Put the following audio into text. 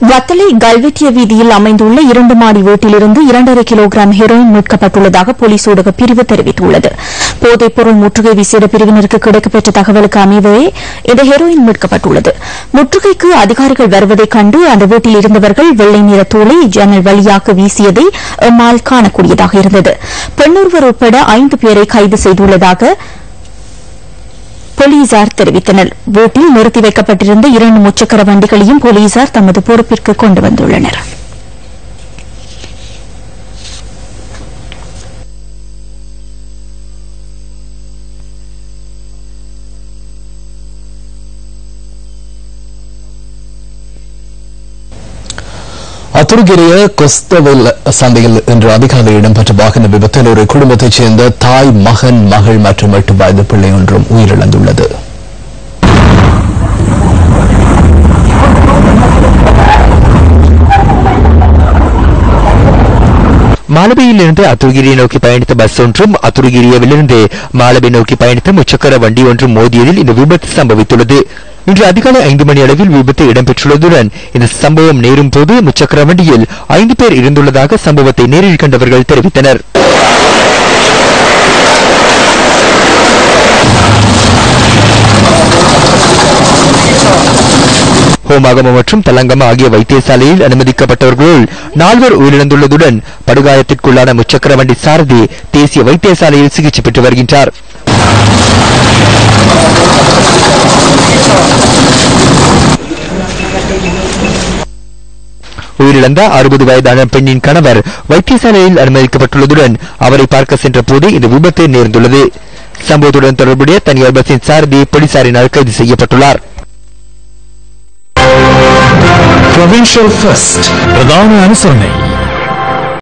வத்தளை கல்வெட்டிய வீதியில் அமைந்துள்ள 2 மாடி வீட்டிலிருந்து 2.5 கிலோகிராம் ஹெரோயின் மீட்கப்பட்டுள்ளதாக போலீஸ் ஊடக பிரிவு தெரிவித்துள்ளது. போதைப்பொருள் முற்றுகை விசேட பிரிவினருக்கு கிடைக்கப்பெற்ற தகவலுக்கு அமைவே இந்த ஹெரோயின் மீட்கப்பட்டுள்ளது. முற்றுகைக்கு அதிகாரிகள் வருவதைக் கண்டு அந்த வீட்டில் இருந்தவர்கள் வெள்ளை நிற தூளை ஜன்னல் வழியாக வீசியதை எம்மால் காணக்கூடியதாக இருந்தது. பெண்ணொருவர் உட்பட 5 பேரை கைது செய்துள்ளதாக போலீசார் தெரிவித்தனர். வீட்டில் நிறுத்தி வைக்கப்பட்டிருந்த 2 முச்சக்கர வண்டிகளையும் போலீசார் தமது பொறுப்பிற்கு கொண்டு வந்துள்ளனர். அத்துருகிரிய கொஸ்தவெல் சந்தையில் இன்று அதிகாலை இடம்பெற்ற வாகன விபத்தில் ஒரு குடும்பத்தைச் சேர்ந்த தாய், மகன், மகள் மற்றும் 8 வயது பிள்ளை ஒன்றும் உயிரிழந்துள்ளது. மாலபையிலிருந்து அத்துருகிரியை நோக்கி பயணித்த பஸ் ஒன்றும் அத்துருகிரியவிலிருந்து மாலபை நோக்கி பயணித்த முச்சக்கர வண்டி ஒன்றும் மோதியதில் இந்த விபத்து சம்பவித்துள்ளது. இன்று அதிகாலை 5 மணி அளவில் விபத்து இடம்பெற்றுள்ளதுடன் இந்த சம்பவம் நேரும் போது முச்சக்கர வண்டியில் 5 பேர் இருந்துள்ளதாக சம்பவத்தை நேரில் கண்டவர்கள் தெரிவித்தனர். ஹோமாகம மற்றும் தலங்கம ஆகிய வைத்தியசாலையில் அனுமதிக்கப்பட்டவர்களுள் 4 உயிரிழந்துள்ளதுடன் படுகாயத்திற்குள்ளான முச்சக்கர வண்டி சாரதி தேசிய வைத்தியசாலையில் சிகிச்சை பெற்று வருகின்றார். உயிரிழந்த 60 வயதான பெண்ணின் கணவர் வைத்தியசாலையில் அனுமதிக்கப்பட்டுள்ளதுடன் அவரை பார்க்க சென்ற போது இந்த விபத்து நேர்ந்துள்ளது. சம்பவத்துடன் தொடர்புடைய தனியார் பஸ்ஸின் சாரதி போலீசாரினால் கைது செய்யப்பட்டுள்ளார். பிரதான அனுசரணை